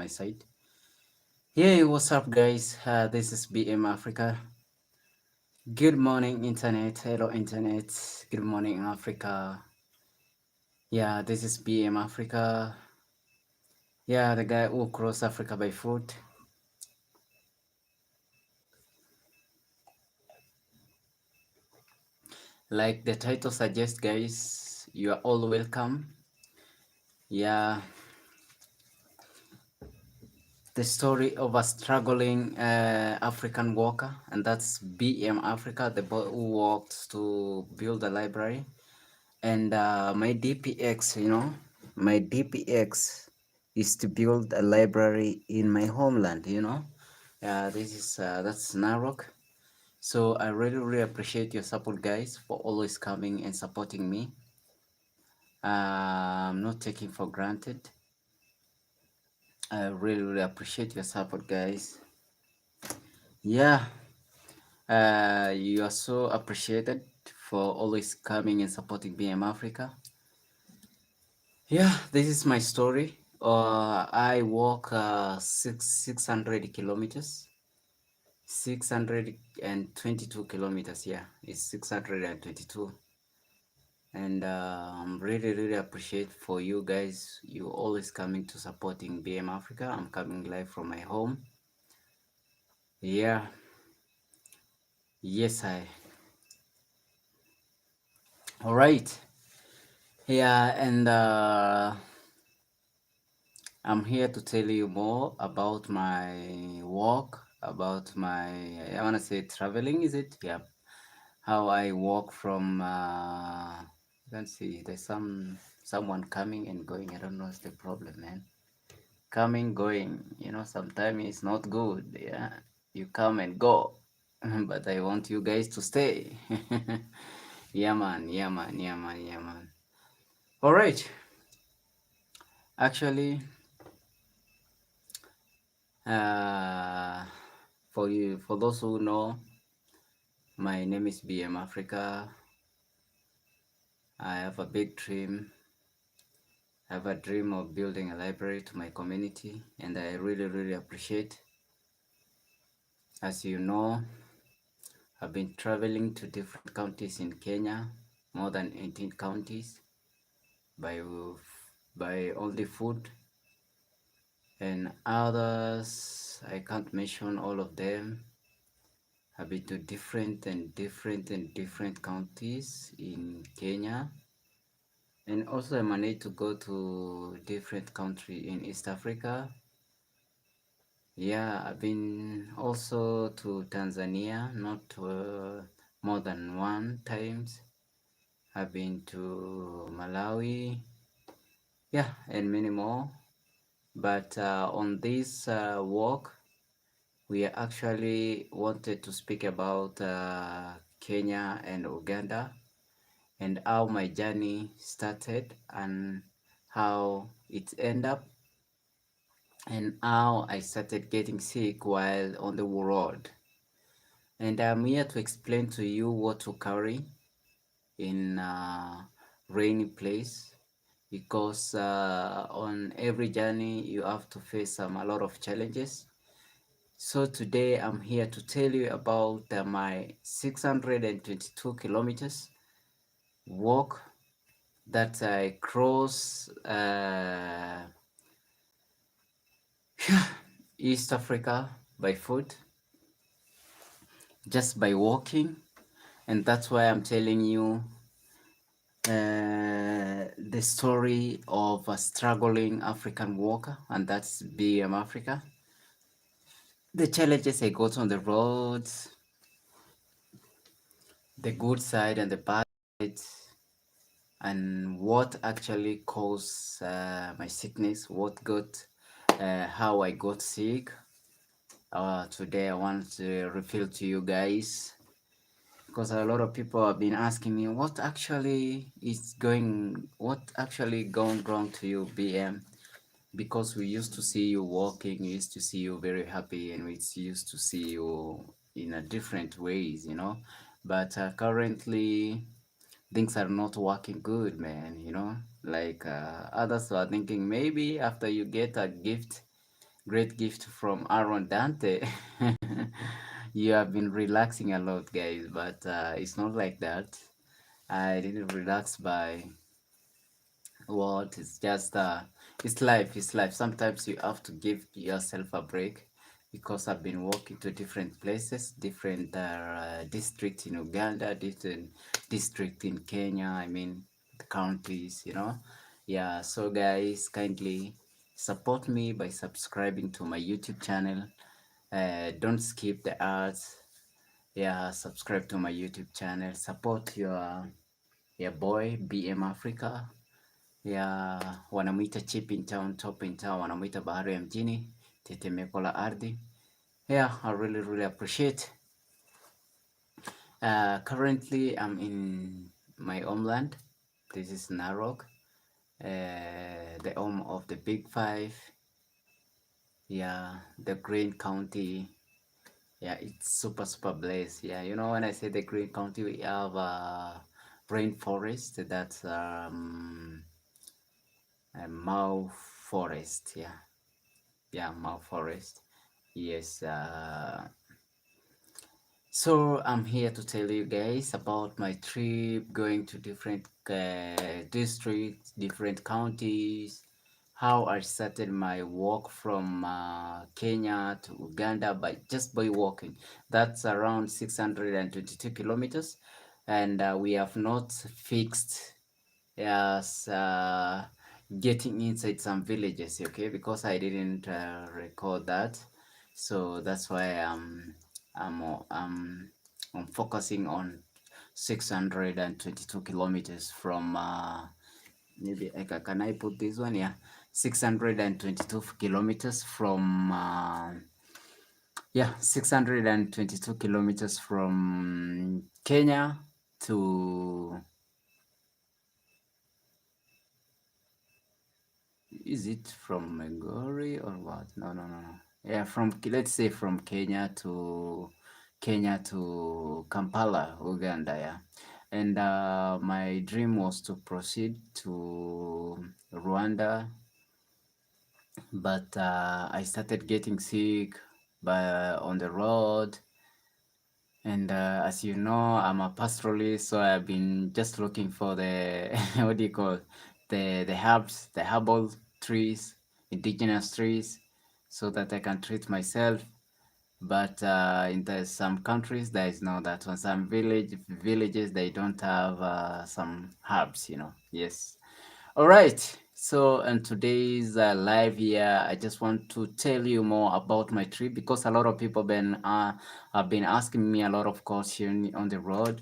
my side. Hey, what's up, guys? This is BM Africa. Good morning, internet. Hello, internet. Good morning, Africa. Yeah, this is BM Africa. Yeah, the guy who crossed Africa by foot. Like the title suggests, guys, you are all welcome. Yeah, the story of a struggling African worker, and that's BM Africa, the boy who walked to build a library. And my DPX, my DPX is to build a library in my homeland, this is that's Narok. So I really, really appreciate your support, guys, for always coming and supporting me. I'm not taking for granted. I really, really appreciate your support, guys. Yeah, you are so appreciated for always coming and supporting BM Africa. Yeah, this is my story. I walk 600 kilometers, 622 kilometers. Yeah, it's 622. And I'm really, really appreciate for you guys. You always coming to supporting BM Africa. I'm coming live from my home. Yeah, yes, all right. Yeah, and I'm here to tell you more about my walk, about my, I want to say traveling, is it? Yeah. How I walk from, you can see there's someone coming and going. I don't know what's the problem, man. Coming, going, sometimes it's not good. Yeah. You come and go, but I want you guys to stay. Yeah, man. Yeah, man. Yeah, man. Yeah, man. All right. Actually, Uh, for those who know, my name is BM Africa. I have a big dream. I have a dream of building a library to my community, and I really, really appreciate. As you know, I've been traveling to different counties in Kenya, more than 18 counties, by only food, and others I can't mention all of them. I've been to different counties in Kenya, and also I managed to go to different country in East Africa. Yeah, I've been also to Tanzania, not more than one times. I've been to Malawi, yeah, and many more. But on this walk, we actually wanted to speak about Kenya and Uganda, and how my journey started and how it ended up, and how I started getting sick while on the road. And I'm here to explain to you what to carry in a rainy place, because on every journey you have to face a lot of challenges. So today I'm here to tell you about my 622 kilometers walk that I cross East Africa by foot, just by walking. And that's why I'm telling you the story of a struggling African worker, and that's BM Africa. The challenges I got on the roads, the good side and the bad side, and what actually caused my sickness, how I got sick. Today I want to reveal to you guys, because a lot of people have been asking me what actually gone wrong to you, BM, because we used to see you walking, we used to see you very happy, and we used to see you in a different ways, but currently things are not working good, man. Like others are thinking maybe after you get a gift Great gift from Aaron Dante. You have been relaxing a lot, guys, but it's not like that. I didn't relax by what, it's just it's life. Sometimes you have to give yourself a break, because I've been walking to different places, different district in Uganda, different district in Kenya, I mean the counties, yeah. So guys, kindly support me by subscribing to my YouTube channel. Don't skip the ads. Yeah, subscribe to my YouTube channel, support your boy BM Africa. Ya wanamwita chip in town, top in town, wanamwita bahari ya mjini, tetemeko la ardhi. Yeah, I really appreciate. Currently I'm in my homeland. This is Narok, the home of the Big Five. Yeah, the Green County. Yeah, it's super blessed. Yeah, when I say the Green County, we have rainforest. That's a Mau Forest. Yeah, Mau Forest. Yes. So I'm here to tell you guys about my trip, going to different districts, different counties, how I started my walk from Kenya to Uganda by walking. That's around 622 kilometers, and we have not fixed as getting inside some villages, okay, because I didn't record that, so that's why I'm I'm focusing on 622 kilometers from maybe can I put this one? Yeah, 622 kilometers from 622 kilometers from Kenya to, is it from Migori or what? No. Yeah, let's say from Kenya to Kampala, Uganda. Yeah, and my dream was to proceed to Rwanda, but I started getting sick on the road. And as you know, I'm a pastoralist, so I've been just looking for the what do you call it? The herbs, the herbal trees, indigenous trees, so that I can treat myself. But in some countries there is no that one. Some villages they don't have some herbs, Yes. All right. So, and today's live here, I just want to tell you more about my trip, because a lot of people have been asking me a lot of questions on the road.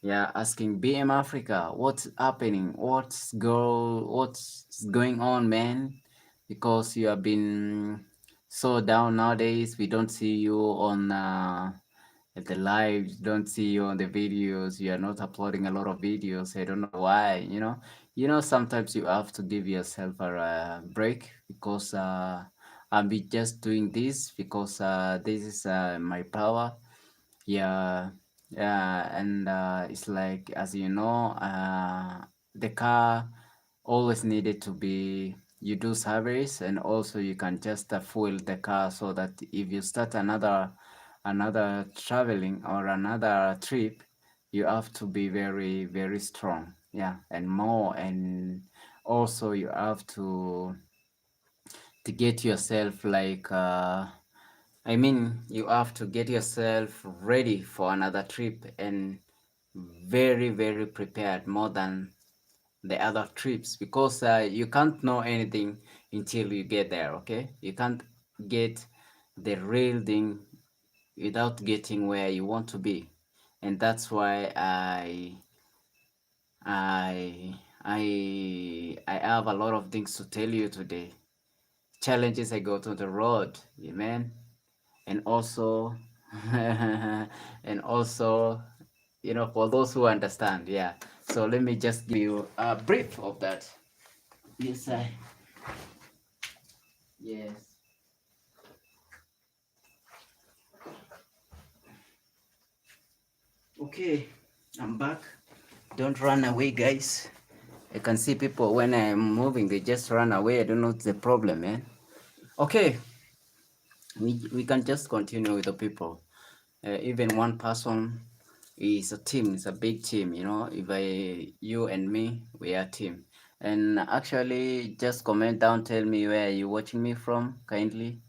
Yeah, asking BM Africa, what's happening? What's going on, man? Because you have been so down nowadays. We don't see you on the lives, don't see you on the videos. You are not uploading a lot of videos. I don't know why. Sometimes you have to give yourself a break, because I'll be just doing this because this is my power. Yeah, yeah, and it's like, as you know, the car always needed to be, you do service, and also you can just fuel the car, so that if you start another traveling or another trip, you have to be very strong. Yeah, and more, and also you have to get yourself like I mean, you have to get yourself ready for another trip, and very prepared, more than the other trips, because you can't know anything until you get there. Okay, you can't get the real thing without getting where you want to be. And that's why I I have a lot of things to tell you today. Challenges I got on the road, yeah, man. And also and also, for those who understand. Yeah, so let me just give you a brief of that. Yes, yes. Okay, I'm back. Don't run away, guys. I can see people when I'm moving, they just run away. I don't know what's the problem, man. Okay, we can just continue with the people. Even one person is a team, it's a big team, you know. If you and me, we are a team. And actually, just comment down, tell me where you watching me from, kindly.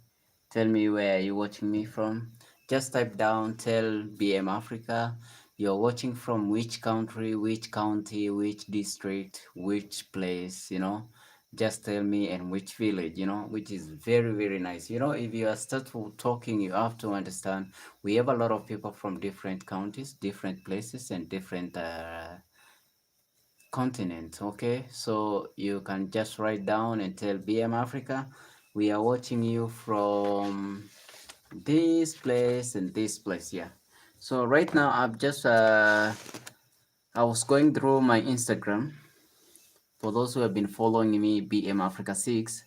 Tell me where you're watching me from. Just type down, tell BM Africa you're watching from which country, which county, which district, which place, you know. Just tell me and which village, you know, which is very, very nice. You know, if you are start talking, you have to understand we have a lot of people from different counties, different places, and different continents. Okay, so you can just write down and tell BM Africa we are watching you from this place and this place. Yeah, so right now I was going through my Instagram. For those who have been following me, BM Africa 6,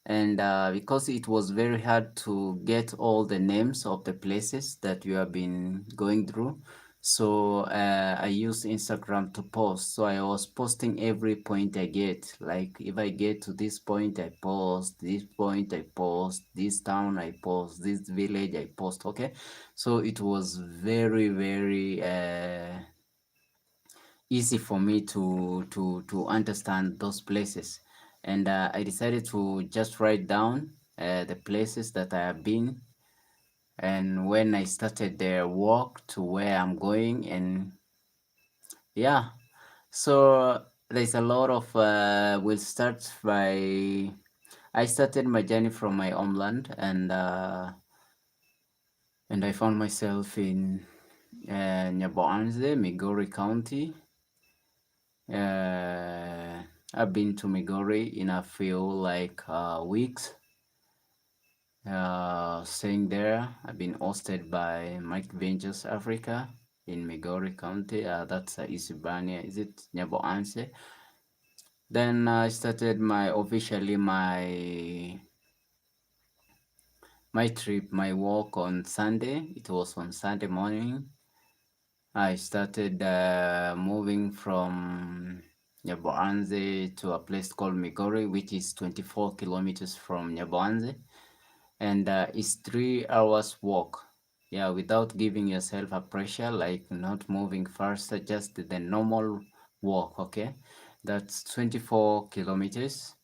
and because it was very hard to get all the names of the places that you have been going through, so I used Instagram to post. So I was posting every point I get. Like if I get to this point, I post this point, I post this town, I post this village, I post. Okay, so it was very, very easy for me to understand those places, and I decided to just write down the places that I have been, and when I started the walk to where I'm going. And yeah, so there's a lot of we'll start by I started my journey from my homeland, and I found myself in Nyaboanze, Migori County. Uh, I've been to Migori in a few like weeks. Staying there, I've been hosted by Mike Ventures Africa in Migori County. That's Isibania. Is it Nyaboanse? Then I started my trip, my walk on Sunday. It was on Sunday morning. I started moving from Nyaboanze to a place called Migori, which is 24 kilometers from Nyaboanze, and it's 3 hours walk. Yeah, without giving yourself a pressure, like not moving faster, just the normal walk. Okay, that's 24 kilometers.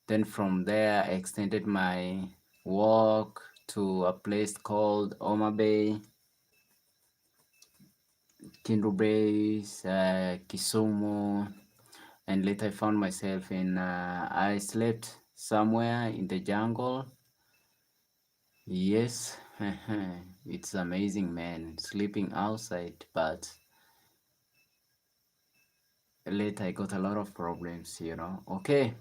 Then from there, I extended my walk to a place called Oma Bay, Kindu Base, Kisumu, and later I found myself I slept somewhere in the jungle. Yes, it's amazing, man, sleeping outside, but later I got a lot of problems, you know. Okay,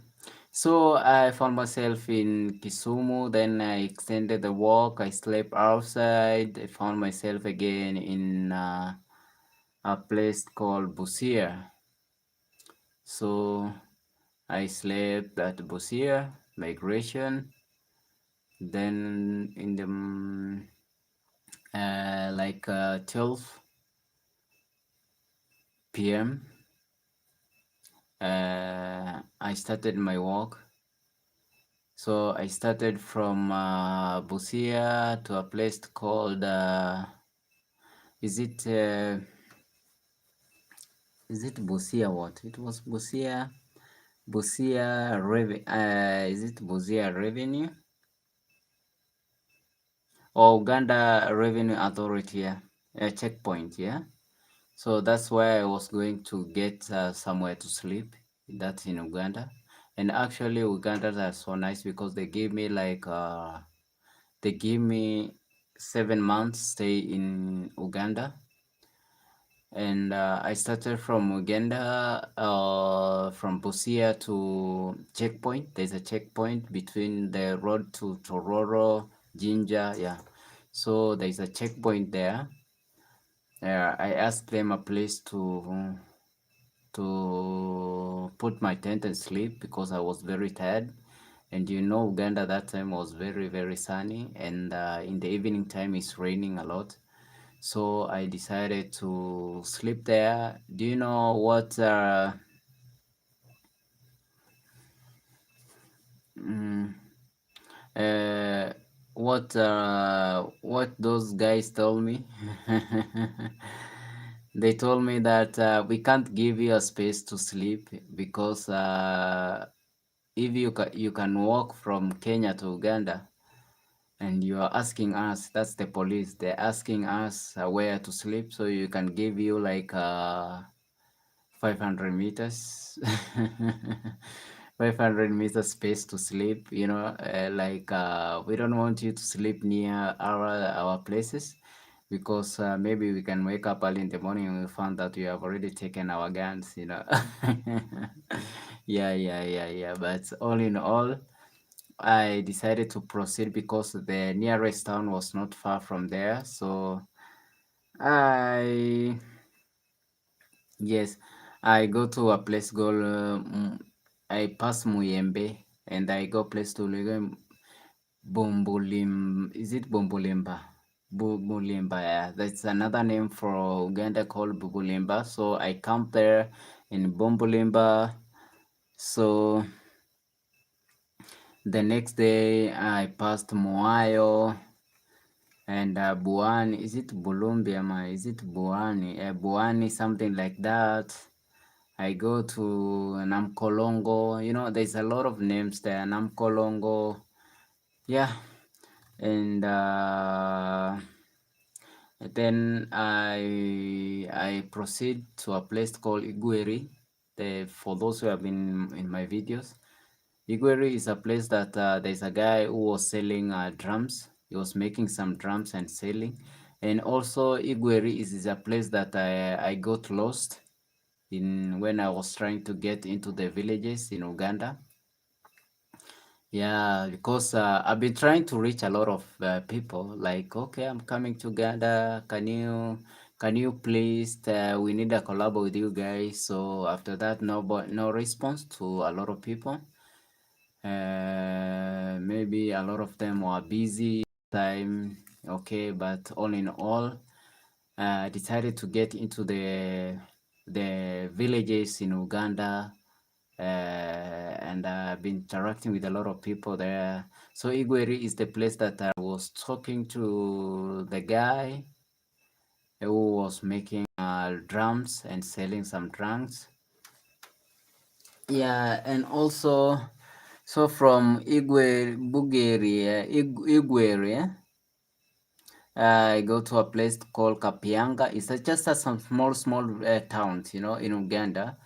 so I found myself in Kisumu, then I extended the walk, I slept outside, I found myself again in a place called Busia. So I slept at Busia, migration, then in the 12 p.m. I started my walk. So I started from Busia to a place called is it Busia what? It was Busia is it Busia Revenue or Uganda Revenue Authority? Yeah, checkpoint. Yeah. So that's why I was going to get somewhere to sleep. That's in Uganda. And actually, Ugandans are so nice because they give me 7 months stay in Uganda. And I started from Uganda, from Busia to checkpoint. There's a checkpoint between the road to Tororo, Jinja. Yeah. So there's a checkpoint there. I asked them a place to put my tent and sleep because I was very tired. And you know, Uganda that time was very, very sunny, and in the evening time it's raining a lot. So I decided to sleep there. Do you know what? Mm, uh, what those guys told me. They told me that we can't give you a space to sleep because if you can walk from Kenya to Uganda and you are asking us, that's the police, they're asking us where to sleep, so you can give you like 500 meters 500 meters space to sleep, like we don't want you to sleep near our places because maybe we can wake up early in the morning and we found that we have already taken our guns. Yeah, but all in all, I decided to proceed because the nearest town was not far from there. So I yes, I go to a place called I pass Muyembe and I go place to Bombolim. Is it Bombolimba? Bubulimba, yeah. That's another name for Uganda called Bubulimba. So I camp there in Bombolimba. So the next day I passed Moayo and Buani. Is it Bulumbiama? Is it Buani? Buani, something like that. I go to Namkolongo. There's a lot of names there. Namkolongo. Yeah. And then I proceed to a place called Igueri. For those who have been in my videos, Igueri is a place that there's a guy who was selling drums. He was making some drums and selling. And also Igueri is a place that I got lost in when I was trying to get into the villages in Uganda. Yeah, because I've been trying to reach a lot of people. Like, okay, I'm coming to Uganda. Can you please? We need a collab with you guys. So after that, no response to a lot of people. Maybe a lot of them were busy time. Okay, but all in all, I decided to get into the villages in Uganda, and I've been interacting with a lot of people there. So Igueri is the place that I was talking to the guy who was making drums and selling some drums. Yeah, and also, so from Igueri, I go to a place called Kapianga. It's just some small towns, in Uganda.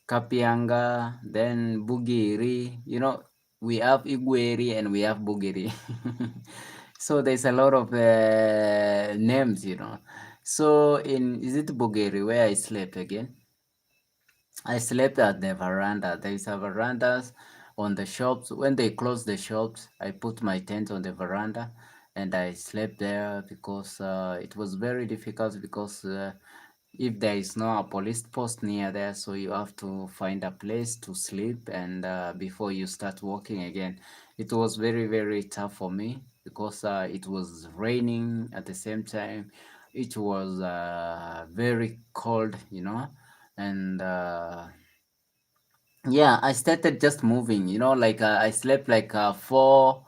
Kapianga, then Bugiri. We have Igueri and we have Bugiri. So there's a lot of names. So is it Bugiri where I slept again? I slept at the veranda. There is a veranda on the shops. When they close the shops, I put my tent on the veranda and I slept there because it was very difficult because if there is no a police post near there, so you have to find a place to sleep and before you start walking again. It was very, very tough for me because it was raining at the same time. It was very cold, and yeah, I started just moving, like I slept like four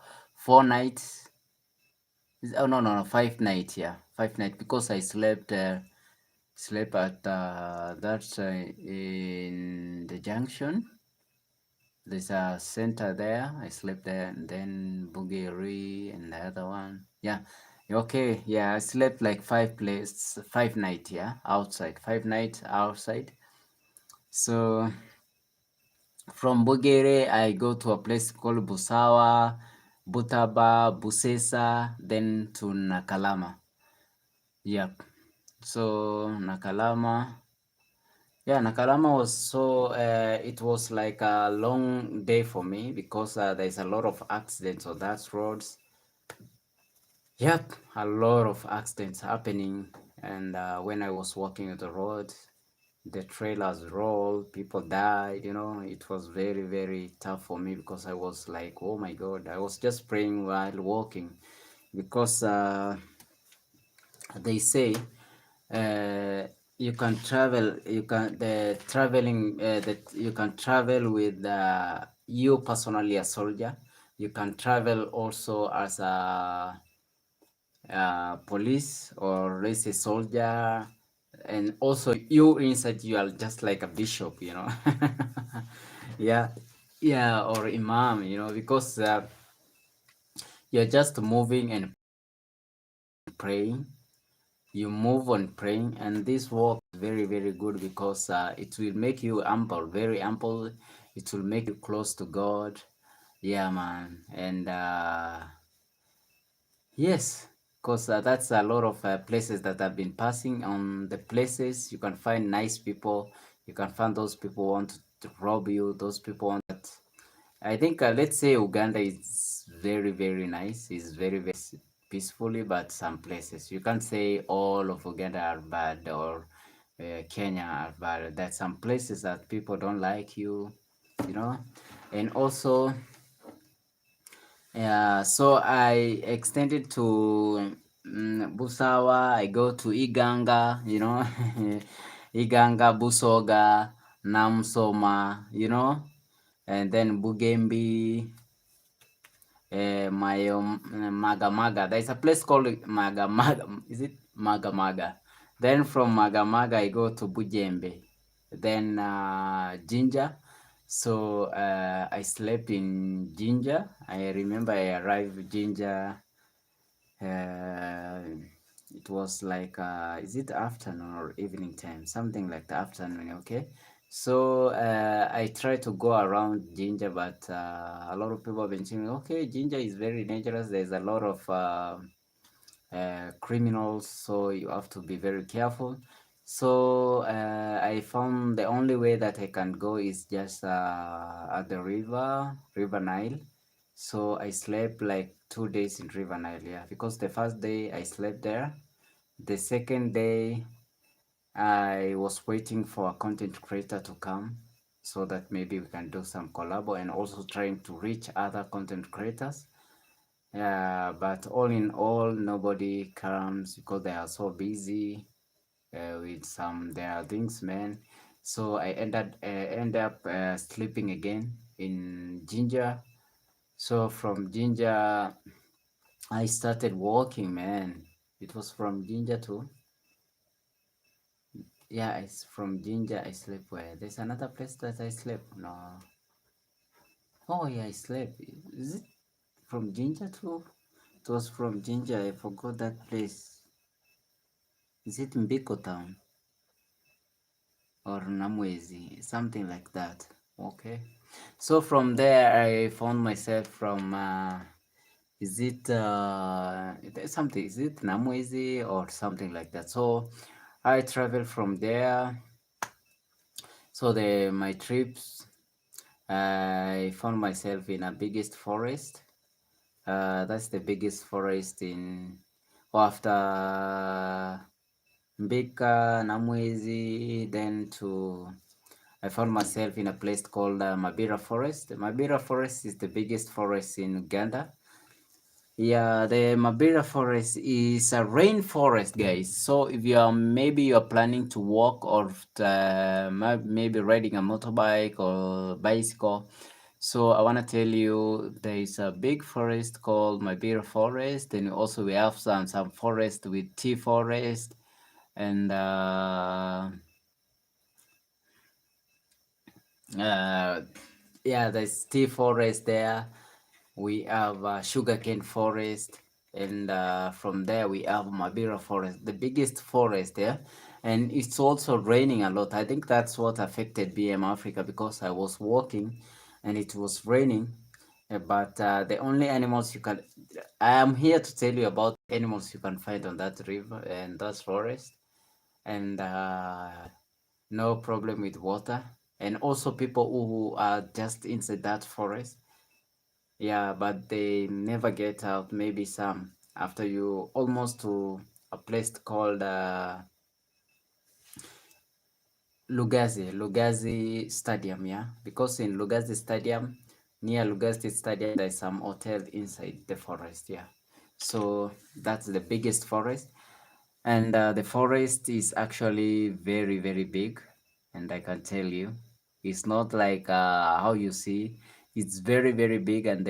nights. Oh no, 5 nights, yeah, 5 nights because I slept at that's in the junction. There's a center there. I slept there, and then Bugiri and the other one. Yeah, okay, yeah, I slept like 5 nights, yeah, outside. 5 nights outside. So from Bugere, I go to a place called Busawa, Butaba, Busesa, then to Nakalama. Yep. So Nakalama, yeah, Nakalama it was like a long day for me because there's a lot of accidents on that roads. Yep, a lot of accidents happening. And when I was walking on the road, the trailers rolled, people died. It was very, very tough for me because I was like, oh my God, I was just praying while walking because they say uh, you can travel, that you can travel with you personally a soldier, You can travel also as a police or race a soldier, and also you inside you are just like a bishop, you know. Yeah, yeah, or imam, you know, because you're just moving and praying. You move on praying, and this walk is very very good because it will make you ample, very ample. It will make you close to God. Yeah, man. And yes, because that's a lot of places that I've been passing on. The places you can find nice people, you can find those people want to rob you, those people want that. I think let's say Uganda is very very nice, is very very peacefully, but some places you can't say all of Uganda are bad, or Kenya are bad. There's some places that people don't like you know, and also yeah, so I extended to Busawa. I go to Iganga, you know, Iganga, Busoga, Namsoma, you know, and then Bugembi, my Magamaga. There's a place called Magamaga. Is it Magamaga? Then from Magamaga, I go to Bujembe, then Jinja. So I slept in Jinja. I remember I arrived Jinja. Uh, it was like is it afternoon or evening time? Something like the afternoon. Okay. So I try to go around Jinja, but a lot of people have been saying, okay, Jinja is very dangerous. There's a lot of criminals, so you have to be very careful. So I found the only way that I can go is just at the river Nile. So I slept like 2 days in river Nile, yeah, because the first day I slept there. The second day I was waiting for a content creator to come so that maybe we can do some collab, and also trying to reach other content creators. Yeah, but all in all, nobody comes because they are so busy with some their things, man. So I end up sleeping again in Ginger. So from Ginger, I started walking, man. It was from Ginger to yeah. It's from Ginger. I slept where? There's another place that I slept. No. Oh yeah, I slept. Is it from Ginger to? It was from Ginger. I forgot that place. Is it Mbiko Town or Namwezi? Something like that. Okay. So from there, I found myself from, is it something, is it Namwezi or something like that? So I traveled from there. So my trips, I found myself in a biggest forest. That's the biggest forest in, after Mbika, Namwezi, then to I found myself in a place called Mabira Forest. Mabira Forest is the biggest forest in Uganda. Yeah, the Mabira Forest is a rainforest, guys. So if you're planning to walk or maybe riding a motorbike or bicycle, so I want to tell you there is a big forest called Mabira Forest. Then also we have some forest with tea forest, and uh, yeah, there's tea forest there. We have sugarcane forest, and from there we have Mabira forest, the biggest forest there. And it's also raining a lot. I think that's what affected BM Africa, because I was walking and it was raining. But the only animals you can, I am here to tell you about animals you can find on that river and that forest. And no problem with water. And also people who are just inside that forest, yeah, but they never get out. Maybe some after you almost to a place called Lugazi Stadium, yeah. Because in Lugazi Stadium, near Lugazi Stadium, there's some hotel inside the forest, yeah. So that's the biggest forest, and the forest is actually very very big, and I can tell you, it's not like how you see. It's very, very big, and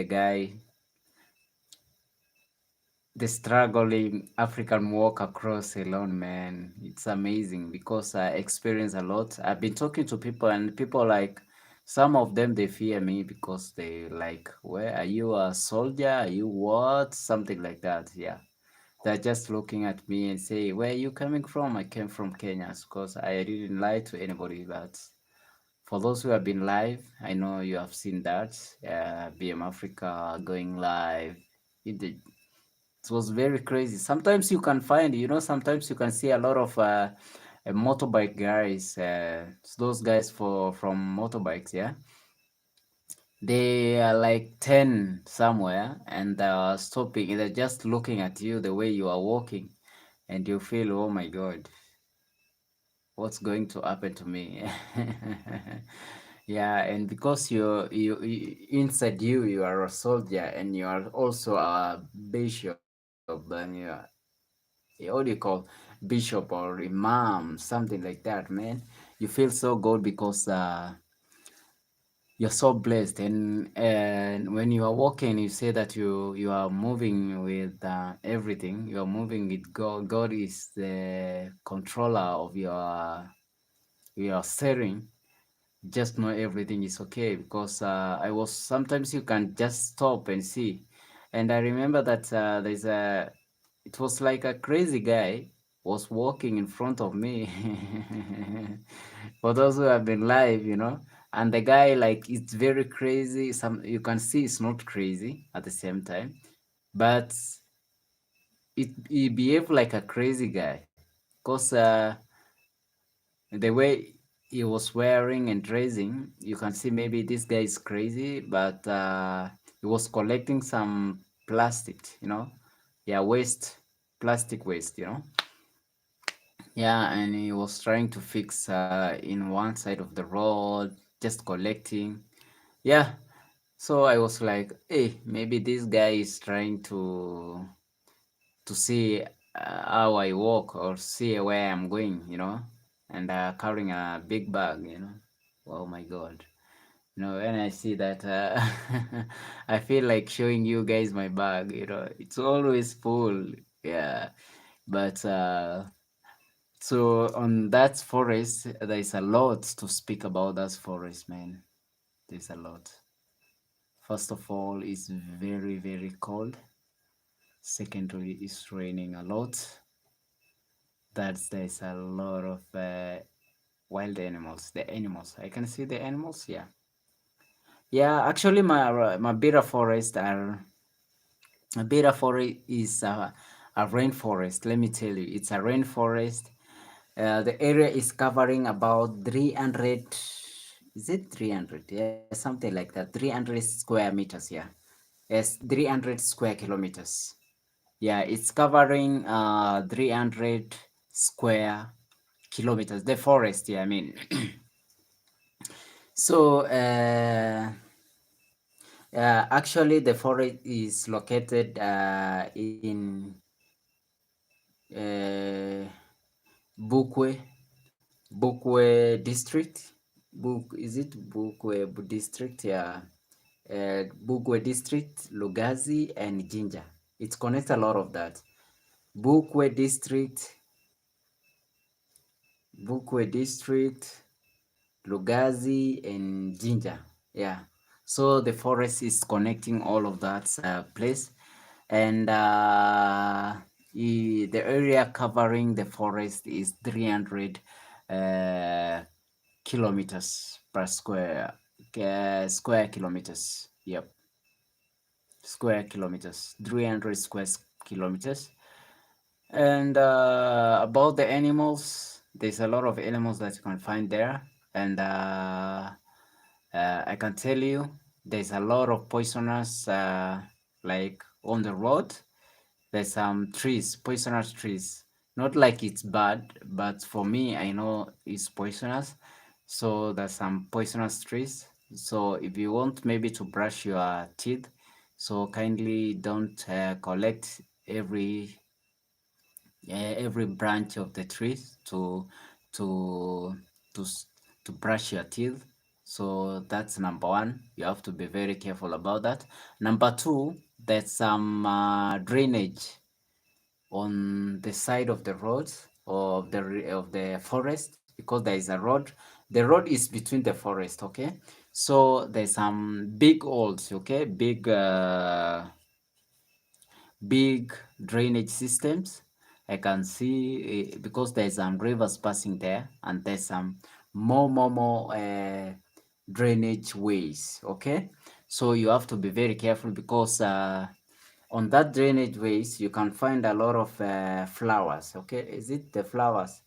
the struggling African walk across alone, man. It's amazing because I experience a lot. I've been talking to people, and people like some of them they fear me because they like, where are you, a soldier? Are you what? Something like that. Yeah. They're just looking at me and say, where are you coming from? I came from Kenya. Of course, I didn't lie to anybody, but for those who have been live, I know you have seen that. BM Africa going live. It was very crazy. Sometimes you can find, sometimes you can see a lot of motorbike guys. Those guys from motorbikes, yeah. They are like 10 somewhere, and stopping. They're just looking at you the way you are walking, and you feel, oh my God, what's going to happen to me? Yeah, and because inside you are a soldier, and you are also a bishop, and what do you call, bishop or imam, something like that, man. You feel so good because you're so blessed, and when you are walking, you say that you are moving with everything. You are moving with God. God is the controller of your steering. Just know everything is okay, because I was sometimes you can just stop and see. And I remember that it was like a crazy guy was walking in front of me. For those who have been live, and the guy, like, it's very crazy. Some you can see it's not crazy at the same time, but he behaved like a crazy guy, because the way he was wearing and dressing, you can see maybe this guy is crazy, but he was collecting some plastic, yeah, waste, plastic waste, yeah, and he was trying to fix in one side of the road, just collecting, yeah. So I was like, hey, maybe this guy is trying to see how I walk, or see where I'm going, and carrying a big bag, Oh my God. When I see that, I feel like showing you guys my bag, it's always full. Yeah. But so on that forest, there's a lot to speak about that forest, man. There's a lot. First of all, it's very, very cold. Secondly, it's raining a lot. There's a lot of wild animals. The animals, I can see the animals. Yeah, yeah. Actually, my Bira forest are a Bira forest is a rainforest. Let me tell you, it's a rainforest. The area is covering about 300. Is it 300? Yeah, something like that. 300 square meters. Yeah, yes, 300 square kilometers. Yeah, it's covering 300 square kilometers. The forest, yeah, I mean. So, actually, the forest is located in uh, Bukwe, Bukwe district. Is it Bukwe district? Yeah. Bukwe district, Lugazi, and Jinja. It connects a lot of that. Bukwe district, Bukwe district, Lugazi, and Jinja. Yeah. So the forest is connecting all of that place, and the area covering the forest is 300 uh, kilometers per square kilometers. Yep, square kilometers, 300 square kilometers. And about the animals, there's a lot of animals that you can find there, and I can tell you there's a lot of poisonous, like on the road. There's some trees, poisonous trees. Not like it's bad, but for me, I know it's poisonous. So there's some poisonous trees. So if you want maybe to brush your teeth, so kindly don't collect every every branch of the trees to to to brush your teeth. So that's number one. You have to be very careful about that. Number two, there's some drainage on the side of the roads or of the forest, because there is a road. The road is between the forest, okay? So there's some big holes, okay? Big drainage systems. I can see because there's some rivers passing there, and there's some more drainage ways, okay? So you have to be very careful, because on that drainage ways you can find a lot of flowers, okay? Is it the flowers?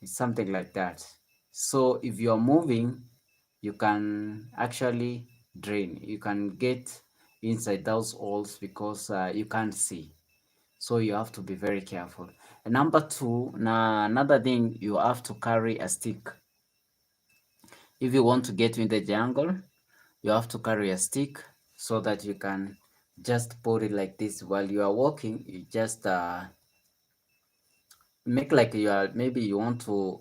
It's something like that. So if you're moving, you can actually drain, you can get inside those holes, because you can't see. So you have to be very careful. And number two, another thing, you have to carry a stick. If you want to get in the jungle, you have to carry a stick, so that you can just put it like this while you are walking. You just make like you are, maybe you want to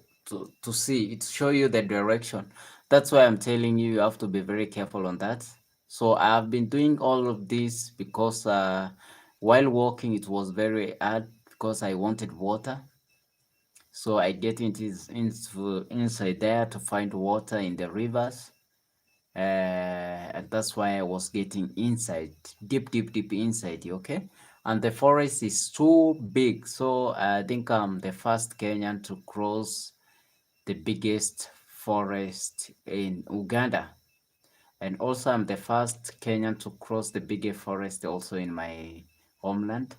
see it, show you the direction. That's why I'm telling you, you have to be very careful on that. So I've been doing all of this because while walking it was very hard, because I wanted water. So I get into inside there to find water in the rivers. And that's why I was getting inside, deep inside, okay? And the forest is too big, so I think I'm the first Kenyan to cross the biggest forest in Uganda. And also I'm the first Kenyan to cross the biggest forest also in my homeland.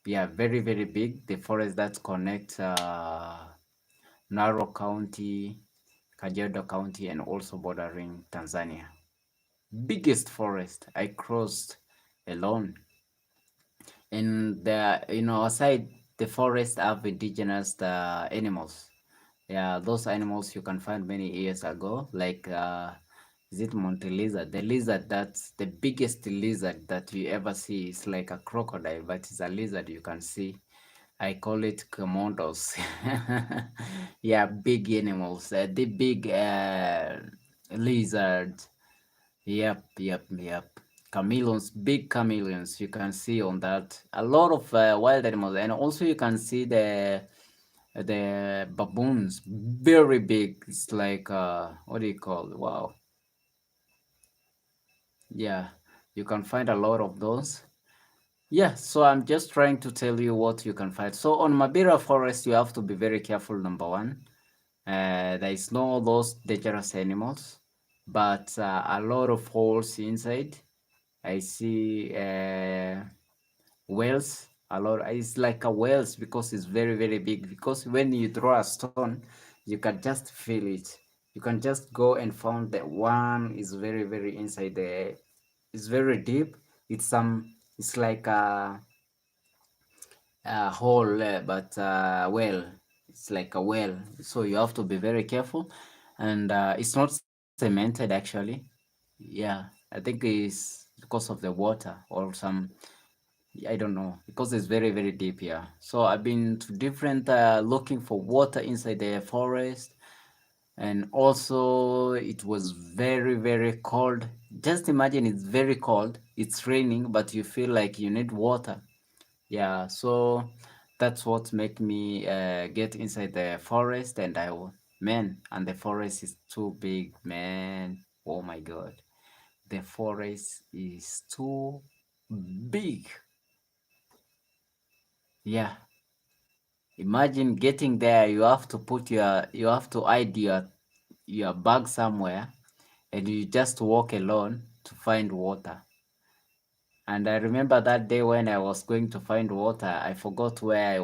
Yeah, very big. The forest that connects Narok County, Kajiado County, and also bordering Tanzania. Biggest forest I crossed alone. In the aside the forest have indigenous animals. Yeah, those animals you can find many years ago, like is it Monte lizard? The lizard, that's the biggest lizard that you ever see. It's like a crocodile, but it's a lizard you can see. I call it commandos. Yeah, big animals. The big lizard. Yep. Chameleons, big chameleons. You can see on that a lot of wild animals, and also you can see the baboons, very big. It's like what do you call it? Wow. Yeah, you can find a lot of those. Yeah, so I'm just trying to tell you what you can find. So on Mabira Forest, you have to be very careful. Number one, there is no those dangerous animals, but a lot of holes inside. I see whales a lot. It's like a whales, because it's very big. Because when you throw a stone, you can just feel it. You can just go and find that one is very inside the. It's very deep. It's like a hole, but well, it's like a well. So you have to be very careful, and it's not cemented actually. Yeah, I think it's because of the water or some, I don't know, because it's very deep here. So I've been to different looking for water inside the forest, and also it was very cold. Just imagine, it's very cold, it's raining, but you feel like you need water. Yeah, so that's what make me get inside the forest, and man, and the forest is too big, man. Oh my God, the forest is too big. Yeah, imagine getting there. You have to hide your bag somewhere, and you just walk alone to find water. And I remember that day when I was going to find water, I forgot where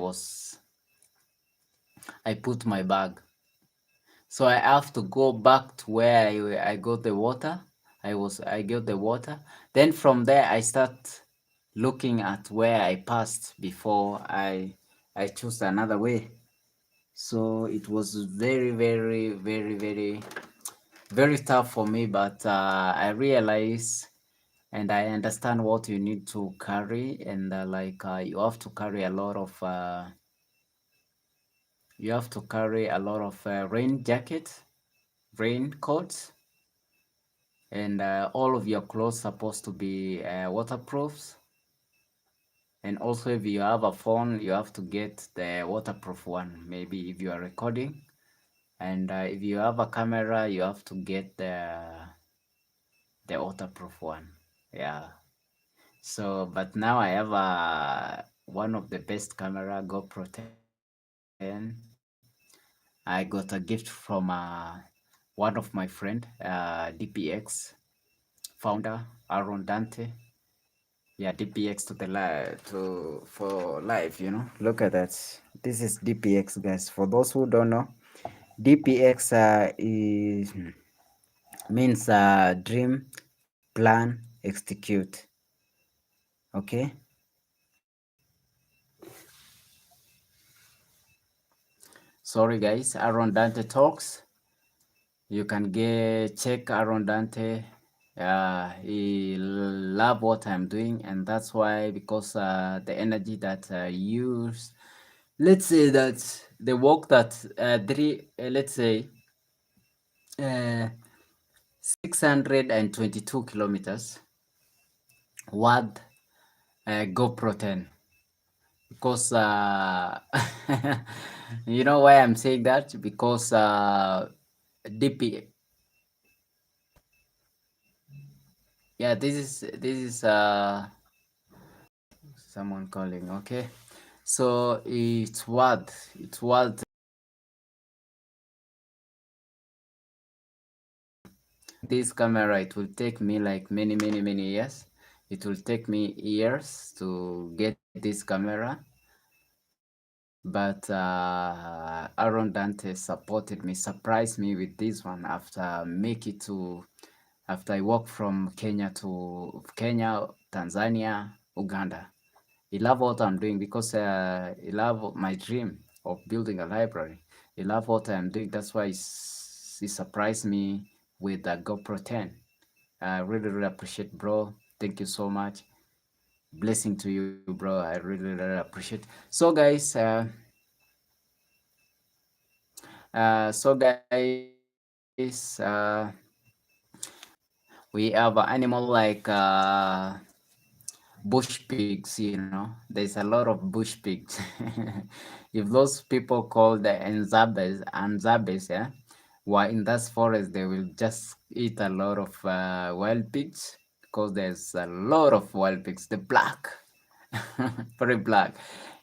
I put my bag. So I have to go back to where I got the water. I got the water. Then from there I start looking at where I passed before I chose another way. So it was very tough for me, but I realize and I understand what you need to carry, and you have to carry a lot of rain jacket. raincoats, and all of your clothes supposed to be waterproofs. And also, if you have a phone, you have to get the waterproof one. Maybe if you are recording, and if you have a camera, you have to get the waterproof one. Yeah. So, but now I have one of the best camera, GoPro 10. I got a gift from one of my friend, DPX founder, Aaron Dante. Yeah, DPX to the for life, you know. Look at that. This is DPX, guys. For those who don't know, DPX is means dream, plan, execute. Okay. Sorry, guys. Aaron Dante talks. You can get check Aaron Dante. He love what I'm doing, and that's why, because the energy that I use, let's say that the work that let's say uh, 622 kilometers worth GoPro 10, because you know why I'm saying that, because DP, yeah, this is someone calling. Okay, so it's worth this camera. It will take me like many years. It will take me years to get this camera, but Aaron Dante supported me, surprised me with this one after make it to after I walked from Kenya, Tanzania, Uganda. He love what I'm doing, because he love my dream of building a library. He love what I'm doing. That's why he surprised me with the GoPro 10. I really appreciate, bro. Thank you so much. Blessing to you, bro. I really appreciate. So, guys, we have an animal like bush pigs. You know, there's a lot of bush pigs. If those people called the Anzabes, yeah, were in that forest, they will just eat a lot of wild pigs, because there's a lot of wild pigs. The black, very black.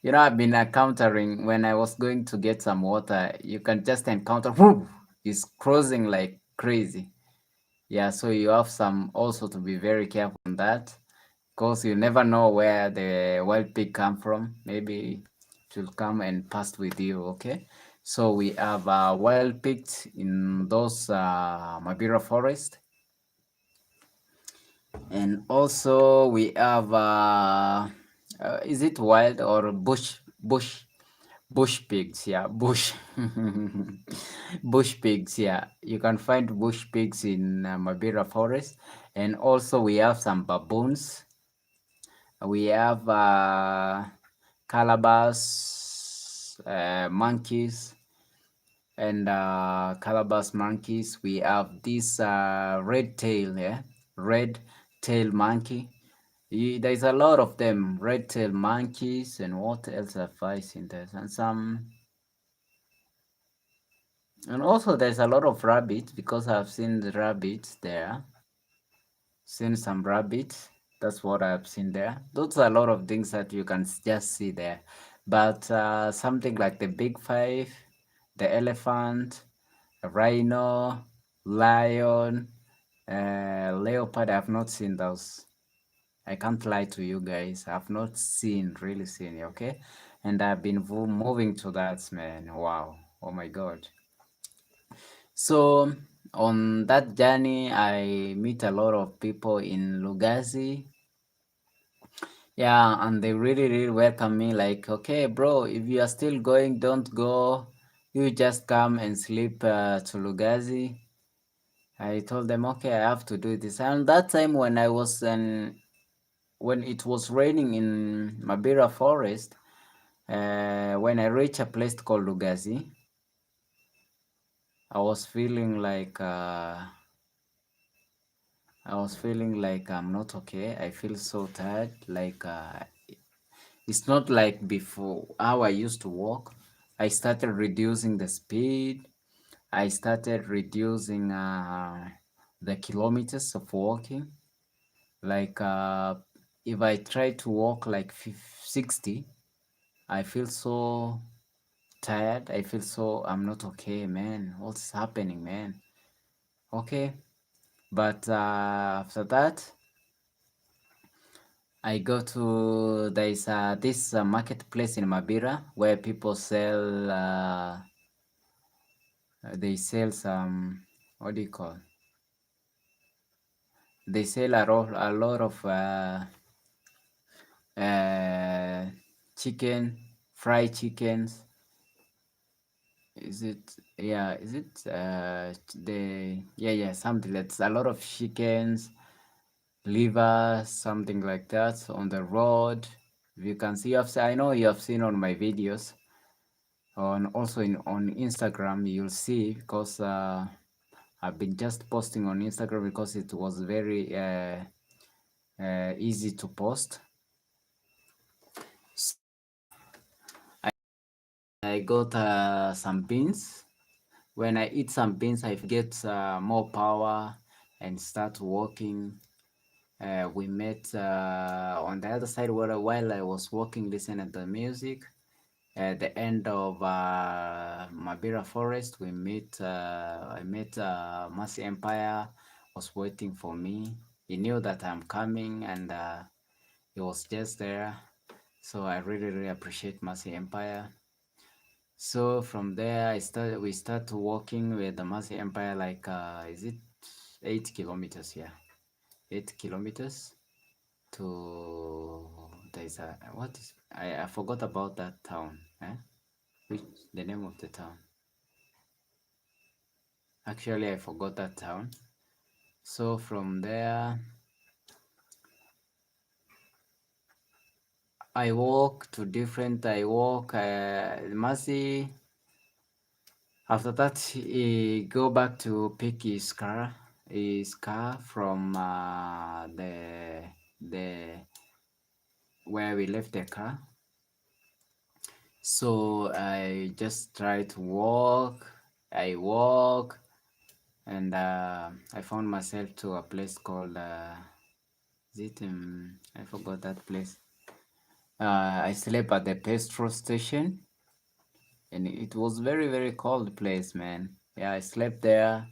You know, I've been encountering when I was going to get some water. You can just encounter, whoo, it's crossing like crazy. Yeah, so you have some also to be very careful on that, because you never know where the wild pig come from. Maybe it will come and pass with you. Okay, so we have wild pigs in those Mabira forest, and also we have is it wild or bush pigs? Yeah, bush bush pigs. Yeah, you can find bush pigs in Mabira forest, and also we have some baboons. We have calabash monkeys, and calabash monkeys. We have this red tail, yeah, red tail monkey. There's a lot of them, red tail monkeys, and what else have I seen there? And also there's a lot of rabbits, because I've seen the rabbits there. Seen some rabbits. That's what I've seen there. Those are a lot of things that you can just see there. But something like the big five, the elephant, a rhino, lion, leopard, I've not seen those. I can't lie to you guys. I've not really seen, okay? And I've been moving to that, man. Wow. Oh my God. So on that journey, I meet a lot of people in Lugazi. Yeah, and they really welcome me. Like, okay, bro, if you are still going, don't go. You just come and sleep to Lugazi. I told them, okay, I have to do this. And that time when it was raining in Mabira Forest, when I reached a place called Lugazi, I was feeling like I'm not okay. I feel so tired. It's not like before how I used to walk. I started reducing the speed. I started reducing the kilometers of walking. Like if I try to walk like 60, I feel so tired. I feel so I'm not okay, man. What's happening, man? Okay, but after that, I go to there's this marketplace in Mabira where people sell they sell some, what do you call? They sell a lot of uh, chicken, fried chickens. Is it, yeah, is it something that's a lot of chickens, liver, something like that on the road. If you can see, I know you have seen on my videos, on also on Instagram, you'll see, because I've been just posting on Instagram because it was very easy to post. So I got some beans. When I eat some beans, I get more power and start walking. We met on the other side while I was walking, listening to the music. At the end of Mabira Forest, I met Mercy Empire was waiting for me. He knew that I'm coming, and he was just there. So I really, really appreciate Mercy Empire. So from there, we start walking with the Mercy Empire, like is it 8 kilometers? Yeah, 8 kilometers to there's a what is I forgot about that town. Eh? Which the name of the town? Actually, I forgot that town. So from there, I walk to different. I walk. Mercy. After that, he go back to pick his car from the where we left the car. So I just try to walk. I walk, and I found myself to a place called I forgot that place. I slept at the petrol station, and it was very, very cold place, man. Yeah, I slept there.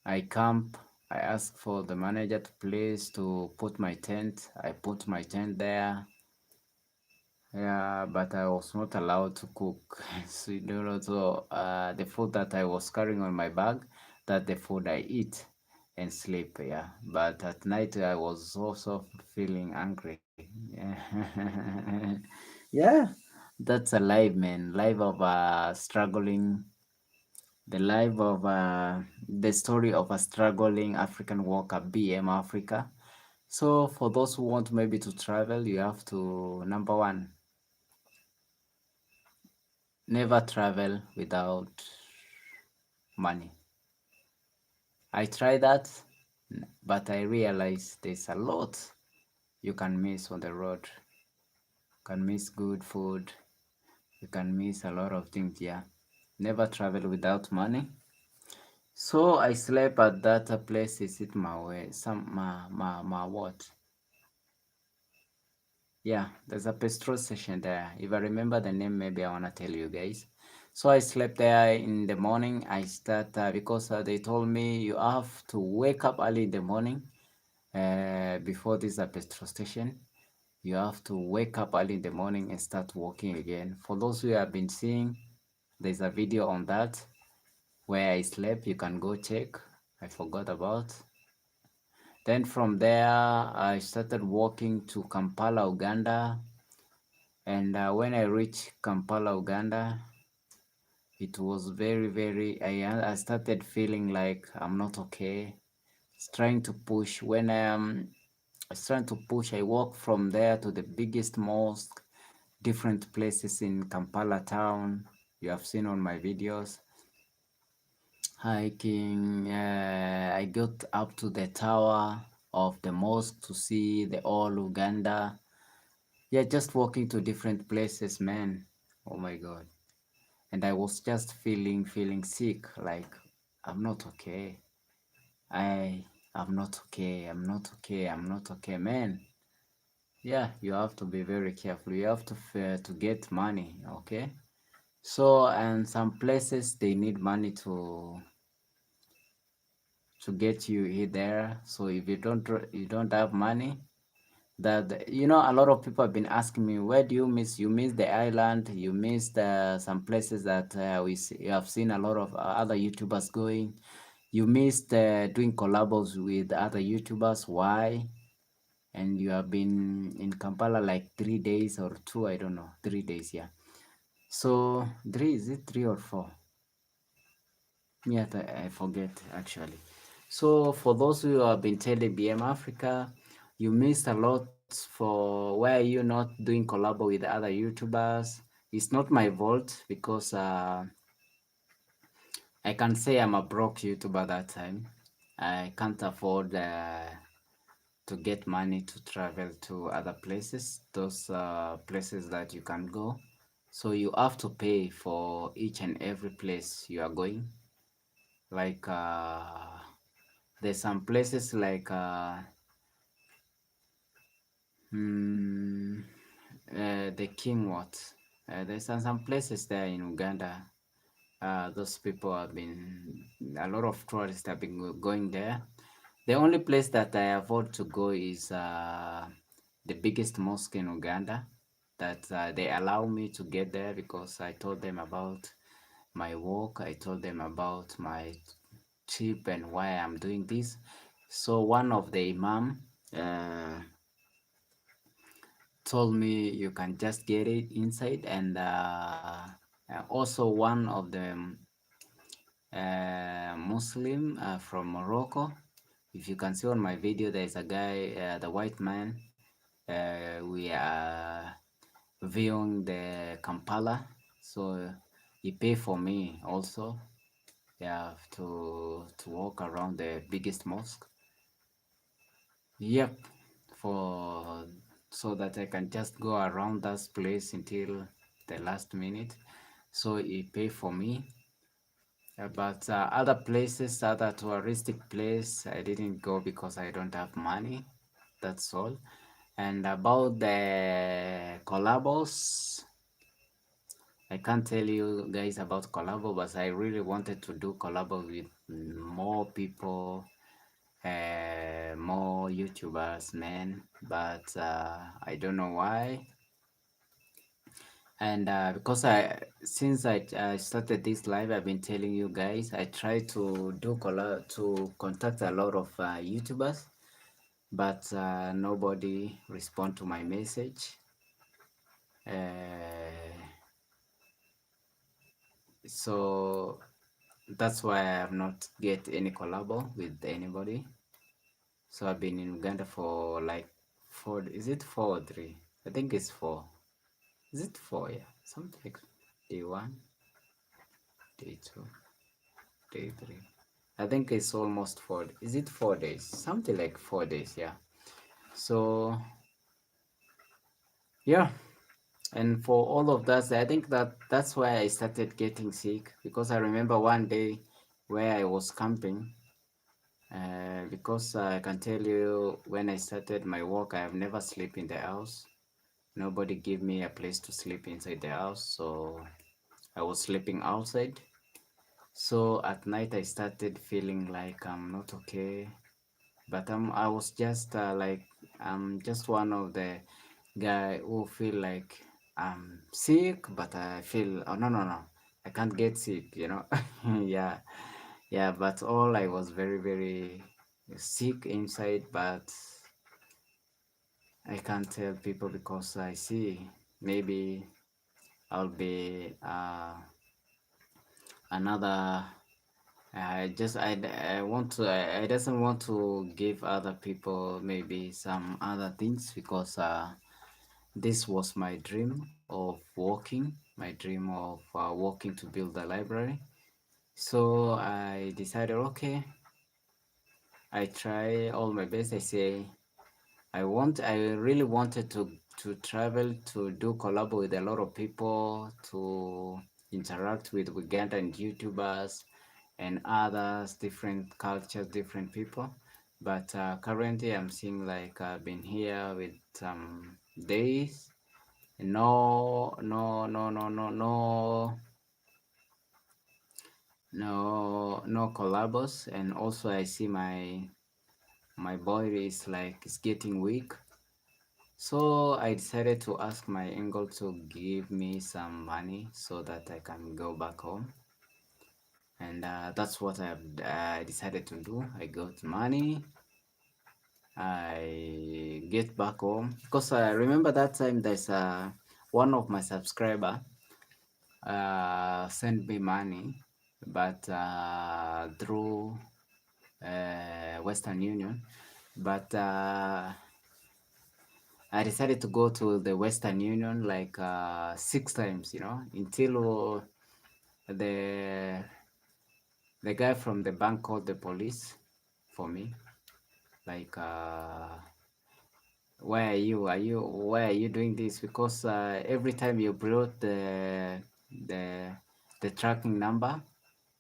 I camp. I asked for the manager to please to put my tent. I put my tent there. Yeah, but I was not allowed to cook. So, the food that I was carrying on my bag, that the food I eat and sleep. Yeah, but at night I was also feeling hungry. Yeah, yeah, that's a life, man. Life of struggling. The life of the story of a struggling African worker, BM Africa. So for those who want maybe to travel, you have to, number one, never travel without money. I tried that, but I realized there's a lot you can miss on the road. You can miss good food. You can miss a lot of things. Yeah, never travel without money. So I slept at that place. Is it my way? My what? Yeah, there's a petrol station there. If I remember the name, maybe I wanna tell you guys. So I slept there in the morning. I start because they told me you have to wake up early in the morning. Before this petrol station, you have to wake up early in the morning and start walking again. For those who have been seeing, there's a video on that where I slept. You can go check. I forgot about. Then from there, I started walking to Kampala, Uganda. And when I reached Kampala, Uganda, it was very, very, I started feeling like I'm not okay. It's trying to push. When I was trying to push, I walked from there to the biggest mosque, different places in Kampala town. You have seen on my videos. hiking. I got up to the tower of the mosque to see the all Uganda. Yeah, just walking to different places, man. Oh my God. And I was just feeling sick, like I'm not okay. I I'm not okay. I'm not okay. I'm not okay, man. Yeah, you have to be very careful. You have to get money, okay? So, and some places they need money to get you here there. So if you don't have money, that you know, a lot of people have been asking me, where do you miss? You miss the island. You missed some places that you have seen a lot of other YouTubers going. You missed doing collabs with other YouTubers. Why? And you have been in Kampala like 3 days or two, I don't know, 3 days, yeah. So three, is it 3 or 4? Yeah, I forget actually. So for those who have been telling BM Africa, you missed a lot for why are you not doing collab with other YouTubers. It's not my fault because I can say I'm a broke YouTuber that time. I can't afford to get money to travel to other places, those places that you can go. So you have to pay for each and every place you are going. Like there's some places like hmm, the King what? There's some places there in Uganda. Those people have been, a lot of tourists have been going there. The only place that I avoid to go is the biggest mosque in Uganda. That they allow me to get there because I told them about my work. I told them about my trip and why I'm doing this. So one of the imam uh, told me you can just get it inside, and also one of the Muslim from Morocco. If you can see on my video, there is a guy, the white man. We are viewing the Kampala, so he paid for me also. Yeah, to walk around the biggest mosque. Yep, for so that I can just go around that place until the last minute. So he paid for me. But other places, other touristic place, I didn't go because I don't have money. That's all. And about the collabos, I can't tell you guys about collabo, but I really wanted to do collabo with more people, more YouTubers, man. But I don't know why. And because since I started this live, I've been telling you guys, I try to do to contact a lot of YouTubers, but nobody respond to my message. Uh, so that's why I have not get any collab with anybody. So I've been in Uganda for like 4. Is it 4 or 3? I think it's 4. Is it 4? Yeah, something like day 1, day 2, day 3. I think it's almost 4. Is it 4 days? Something like 4 days, yeah. So yeah, and for all of that, I think that's why I started getting sick, because I remember one day where I was camping. Because I can tell you, when I started my work, I have never slept in the house. Nobody gave me a place to sleep inside the house, so I was sleeping outside. So at night I started feeling like I'm not okay. But I was just like, I'm just one of the guy who feel like I'm sick, but I feel, oh no, no, no, I can't get sick, you know. Yeah, yeah, but all I was very, very sick inside, but I can't tell people because I see maybe I'll be another. I want to I doesn't want to give other people maybe some other things, because this was my dream of walking, my dream of walking to build a library. So I decided, okay, I try all my best. I say I really wanted to travel to do collab with a lot of people, to interact with Ugandan YouTubers and others, different cultures, different people. But currently, I'm seeing like I've been here with some days, no collabos, and also I see my body is like it's getting weak. So I decided to ask my uncle to give me some money so that I can go back home, and that's what I decided to do. I got money. I get back home because I remember that time there's one of my subscriber sent me money, but through Western Union, but I decided to go to the Western Union like 6 times, until the the guy from the bank called the police for me. Like, why are you doing this? Because every time you brought the the tracking number,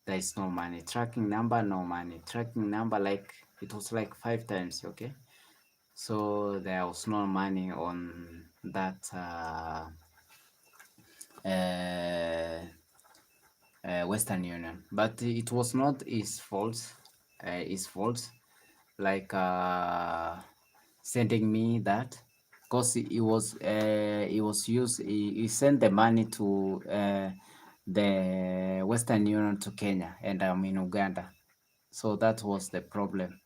there is no money. Tracking number, no money. Tracking number, like it was like 5 times. Okay, so there was no money on that. Uh, Western Union, but it was not his fault. His fault, like sending me that, because he was used. He sent the money to the Western Union to Kenya, and I'm in Uganda, so that was the problem.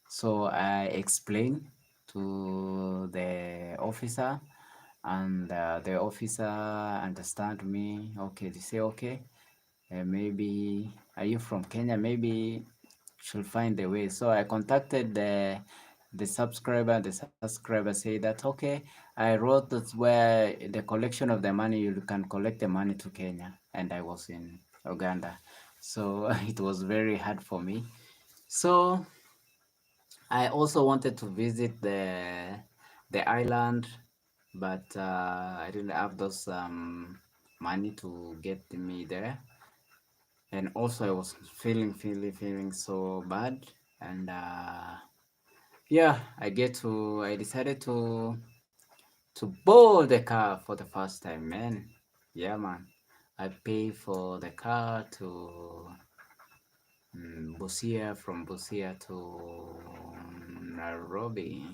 So I explained to the officer, and the officer understand me. Okay, they say okay, maybe are you from Kenya? Maybe she'll find a way. So I contacted the subscriber. The subscriber said that okay, I wrote that where the collection of the money, you can collect the money to Kenya, and I was in Uganda, so it was very hard for me. So I also wanted to visit the island, but I didn't have those money to get me there, and also I was feeling so bad, and yeah, I decided to board the car for the first time, man. Yeah, man. I paid for the car to Busia, from Busia to Nairobi.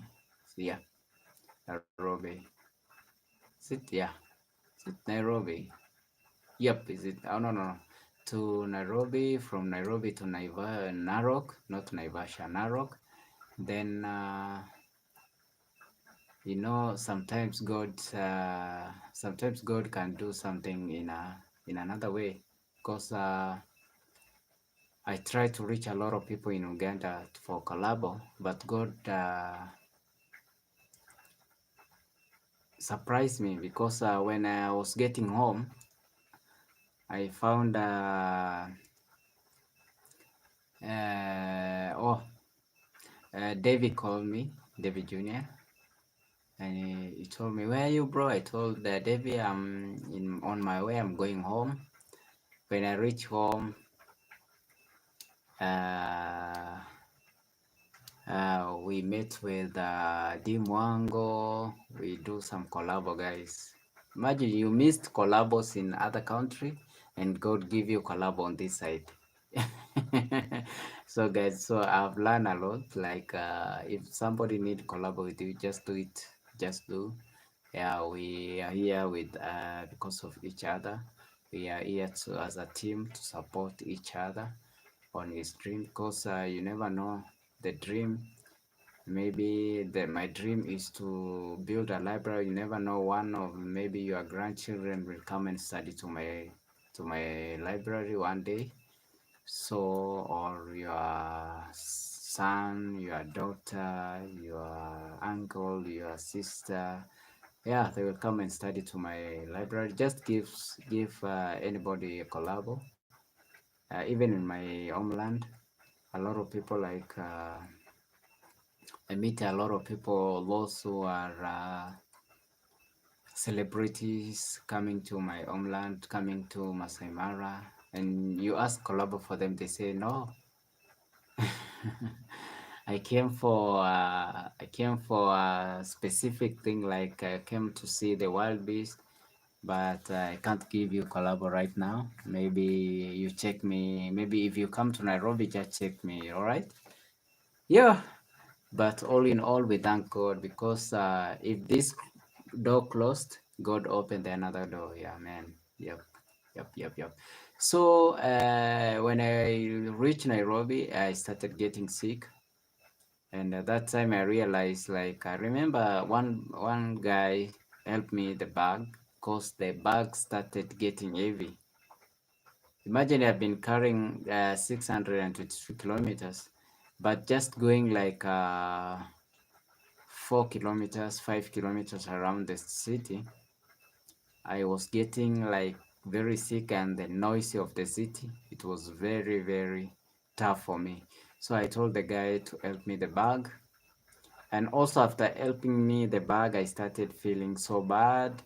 Yeah, Nairobi. Is it? Yeah, is it Nairobi? Yep, is it? Oh, no, no, no. To Nairobi, from Nairobi to Narok, not Naivasha, Narok. Then, sometimes God can do something in another way, because I try to reach a lot of people in Uganda for collabo, but God surprised me, because when I was getting home, I found oh, David called me, David Jr., and he told me, "Where are you, bro?" I told David, "I'm on my way. I'm going home." When I reach home, uh, we met with Dimwango. We do some collabo, guys. Imagine you missed collabos in other country, and God give you collabo on this side. So guys, so I've learned a lot. Like if somebody need collabo with you, just do it. Just do. Yeah, we are here with because of each other. We are here to, as a team, to support each other on his dream, because you never know the dream. Maybe my dream is to build a library. You never know, one of maybe your grandchildren will come and study to my library one day. So, or your son, your daughter, your uncle, your sister, yeah, they will come and study to my library. Just give anybody a collabo, even in my homeland, a lot of people like I meet a lot of people, those who are celebrities coming to my homeland, coming to Masai Mara, and you ask collabo for them, they say no. I came for a specific thing, like I came to see the wild beast, but I can't give you collabo right now. Maybe you check me. Maybe if you come to Nairobi, just check me. All right? Yeah. But all in all, we thank God, because if this door closed, God opened another door. Yeah, man. Yep. Yep. Yep. Yep. So when I reached Nairobi, I started getting sick. And at that time I realized, like, I remember one guy helped me the bag, because the bag started getting heavy. Imagine I've been carrying 622 kilometers, but just going like 4 kilometers, 5 kilometers around the city, I was getting like very sick, and the noise of the city, it was very, very tough for me. So I told the guy to help me the bag. And also after helping me the bag, I started feeling so bad.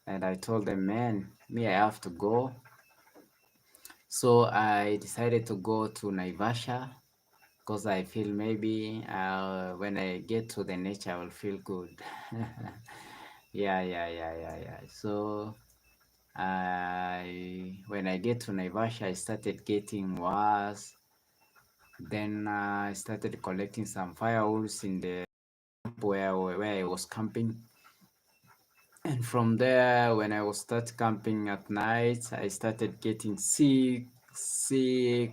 And I told them, man, me, I have to go. So I decided to go to Naivasha, because I feel maybe when I get to the nature, I will feel good. Yeah, yeah, yeah, yeah, yeah. So when I get to Naivasha, I started getting worse. Then I started collecting some firewoods in the camp where I was camping. And from there, when I was start camping at night, I started getting sick,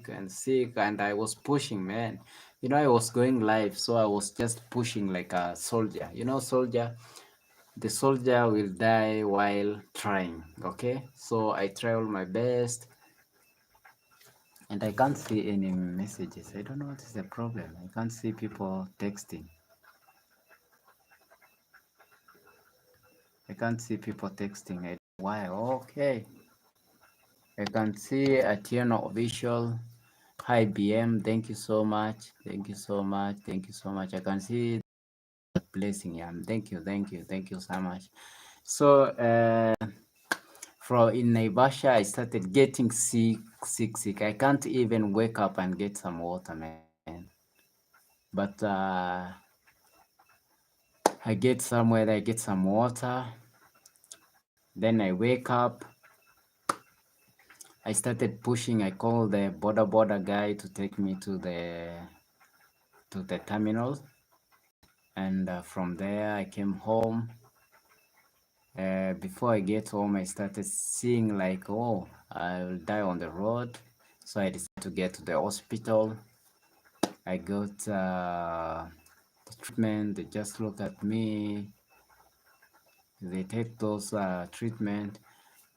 and I was pushing, man. You know, I was going live, so I was just pushing like a soldier. You know, the soldier will die while trying, okay? So I try all my best, and I can't see any messages. I don't know what is the problem. I can't see people texting. I can't see people texting. I don't know why? Okay. I can see Atieno official. Hi BM, thank you so much. Thank you so much. Thank you so much. I can see the blessing. Yeah, thank you so much. So from in Naivasha, I started getting sick. I can't even wake up and get some water, man. But I get somewhere, I get some water. Then I wake up. I started pushing. I called the border guy to take me to the terminal, and from there I came home. Before I get home, I started seeing like, oh, I'll die on the road. So I decided to get to the hospital. I got the treatment. They just look at me. They take those treatment.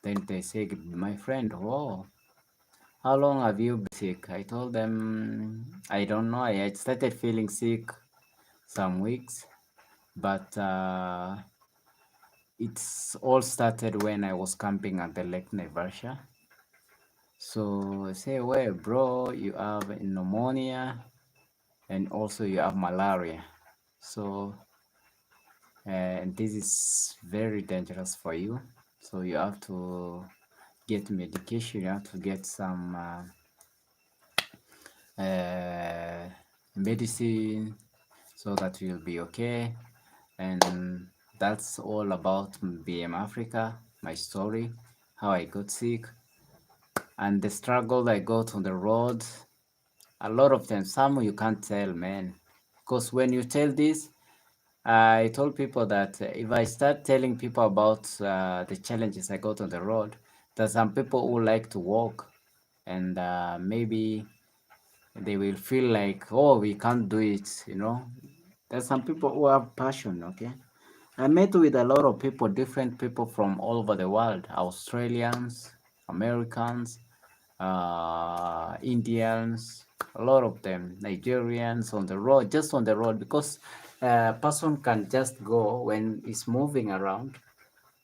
Then they say, my friend, oh, how long have you been sick? I told them, I don't know. I started feeling sick some weeks, but it's all started when I was camping at the Lake Naivasha. So I say, well, bro, you have pneumonia and also you have malaria. So and this is very dangerous for you. So you have to get medication. You have to get some medicine so that you'll be okay. And that's all about BM Africa, my story, how I got sick, and the struggle I got on the road. A lot of them, some you can't tell, man. Because when you tell this, I told people that if I start telling people about the challenges I got on the road, there's some people who like to walk, and maybe they will feel like, oh, we can't do it, you know. There's some people who have passion, okay? I met with a lot of people, different people from all over the world, Australians, Americans, Indians, a lot of them, Nigerians on the road, just on the road, because a person can just go when it's moving around.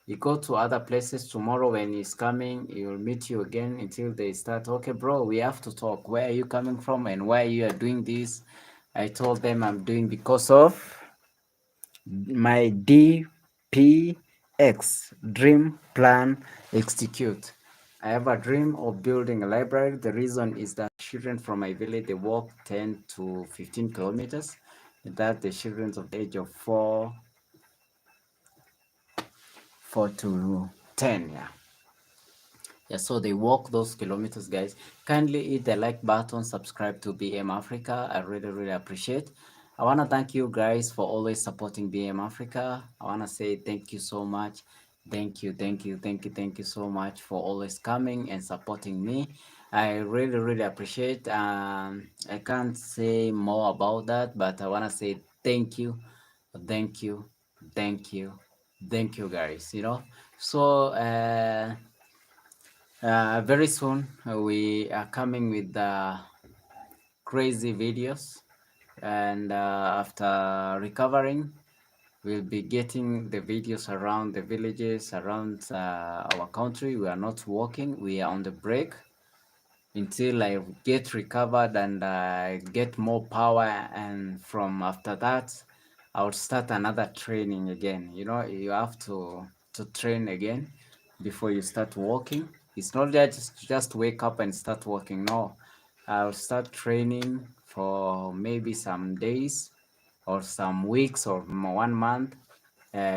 You go to other places tomorrow when he's coming, he'll meet you again until they start, okay, bro, we have to talk. Where are you coming from and why you are doing this? I told them I'm doing because of my DPX, Dream Plan Execute. I have a dream of building a library. The reason is that children from my village, they walk 10 to 15 kilometers. That the children of the age of 4 to 10, yeah. Yeah, so they walk those kilometers, guys. Kindly hit the like button, subscribe to BM Africa. I really, really appreciate. I want to thank you guys for always supporting BM Africa. I want to say thank you so much. Thank you, thank you, thank you, thank you so much for always coming and supporting me. I really, really appreciate. I can't say more about that, but I want to say thank you, thank you, thank you, thank you, guys. So. Very soon we are coming with crazy videos, and after recovering, we'll be getting the videos around the villages, around our country. We are not working, we are on the break until I get recovered and get more power, and from after that I'll start another training again. You have to train again before you start walking. It's not just wake up and start walking. No, I'll start training for maybe some days or some weeks or 1 month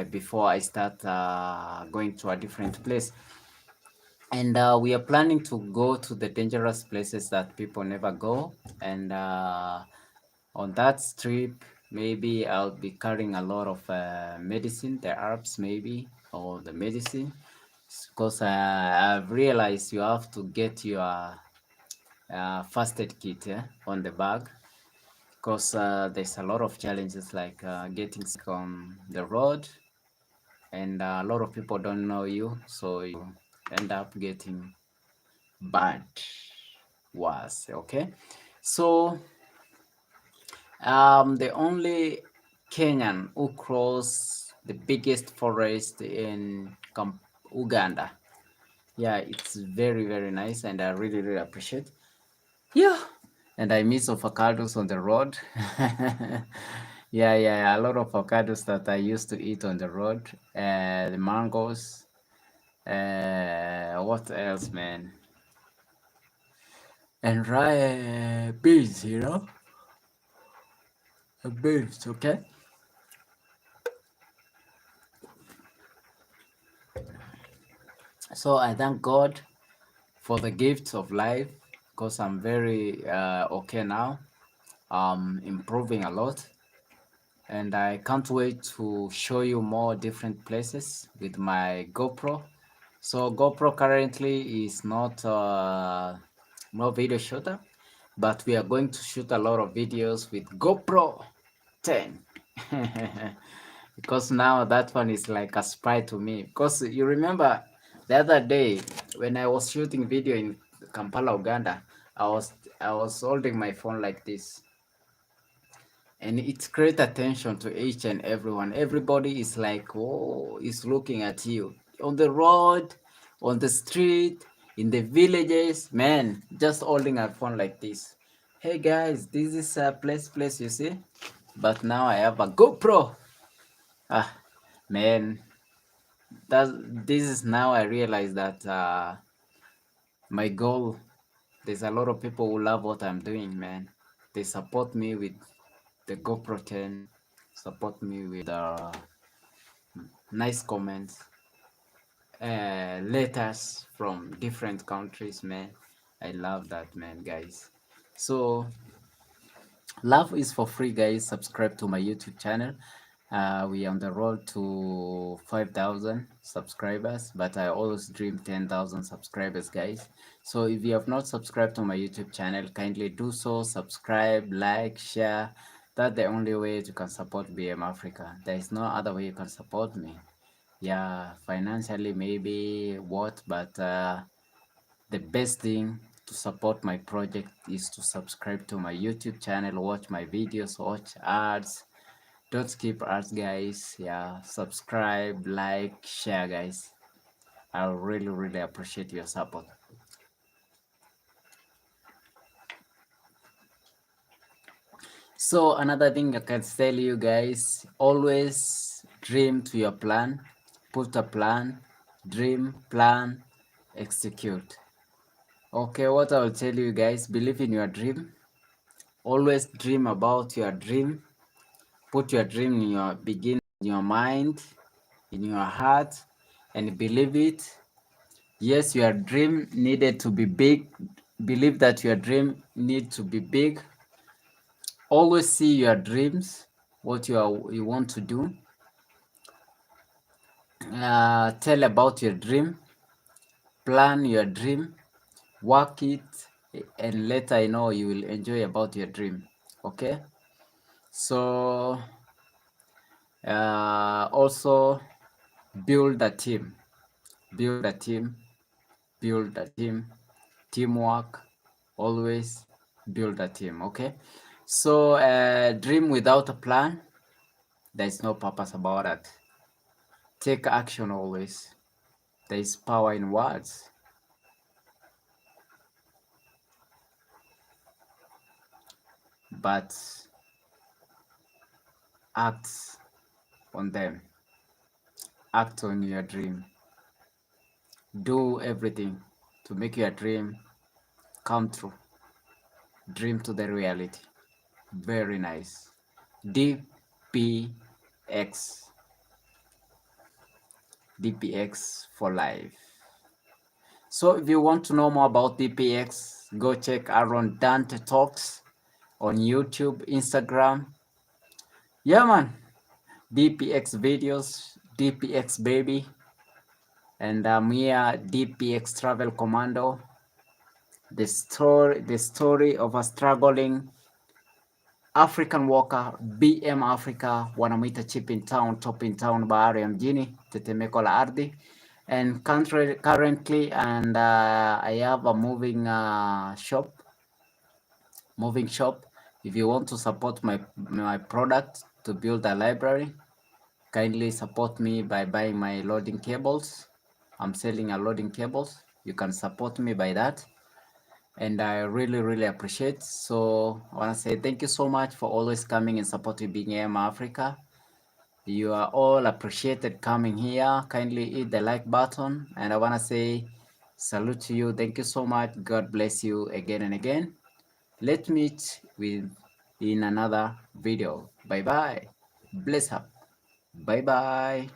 before I start going to a different place. And we are planning to go to the dangerous places that people never go. And on that trip, maybe I'll be carrying a lot of medicine, the herbs maybe, or the medicine. Because I've realized you have to get your first aid kit on the bag. Because there's a lot of challenges like getting sick on the road, and a lot of people don't know you, so you end up getting bad was okay. So the only Kenyan who crossed the biggest forest in Uganda. Yeah, it's very, very nice, and I really, really appreciate. Yeah, and I miss avocados on the road. Yeah, a lot of avocados that I used to eat on the road. The mangoes. What else, man? And beans, beans, okay. So I thank God for the gift of life, because I'm very okay now. Improving a lot, and I can't wait to show you more different places with my GoPro. So GoPro currently is not no video shooter, but we are going to shoot a lot of videos with GoPro 10. Because now that one is like a spy to me. Because you remember the other day when I was shooting video in Kampala, Uganda, I was holding my phone like this, and it creates attention to each and everyone. Everybody is like, oh, is looking at you on the road, on the street, in the villages, man, just holding a phone like this. Hey guys, this is a place, you see. But now I have a GoPro. Ah, man, that this is now I realize that my goal. There's a lot of people who love what I'm doing, man. They support me with the GoPro 10, support me with nice comments, letters from different countries, man. I love that, man, guys. So love is for free, guys. Subscribe to my YouTube channel. We are on the road to 5,000 subscribers, but I always dream 10,000 subscribers, guys. So if you have not subscribed to my YouTube channel, kindly do so. Subscribe, like, share. That's the only way you can support BM Africa. There is no other way you can support me. Yeah, financially maybe what, but the best thing to support my project is to subscribe to my YouTube channel, watch my videos, watch ads, Don't skip us, guys. Yeah, subscribe, like, share, guys. I really appreciate your support. So another thing I can tell you guys, always dream to your plan. Put a plan, dream, plan, execute. Okay, what I will tell you guys, believe in your dream. Always dream about your dream. Put your dream in your mind, in your heart, and believe it. Yes, your dream needed to be big. Believe that your dream needs to be big. Always see your dreams, what you want to do. Tell about your dream, plan your dream, work it, and later I know you will enjoy about your dream. Okay, so also build a team, build a team, build a team, teamwork. Always build a team. Okay, so dream without a plan, there is no purpose about it. Take action always. There is power in words. But act on them. Act on your dream. Do everything to make your dream come true. Dream to the reality. Very nice. DPX. DPX for life. So if you want to know more about DPX, go check Aaron Dante Talks on YouTube, Instagram. Yeah, man. DPX videos, DPX baby. And I'm here, DPX Travel Commando. The story of a struggling African worker, BM Africa, wanamwita chip in town, top in town, bahari ya mjini, tetemeko la ardhi. And currently, and I have a moving shop. If you want to support my product to build a library, kindly support me by buying my loading cables. I'm selling a loading cables. You can support me by that. And I really appreciate. So I want to say thank you so much for always coming and supporting BM Africa. You are all appreciated coming here. Kindly hit the like button. And I want to say salute to you. Thank you so much. God bless you again and again. Let's meet in another video. Bye bye. Bless up. Bye bye.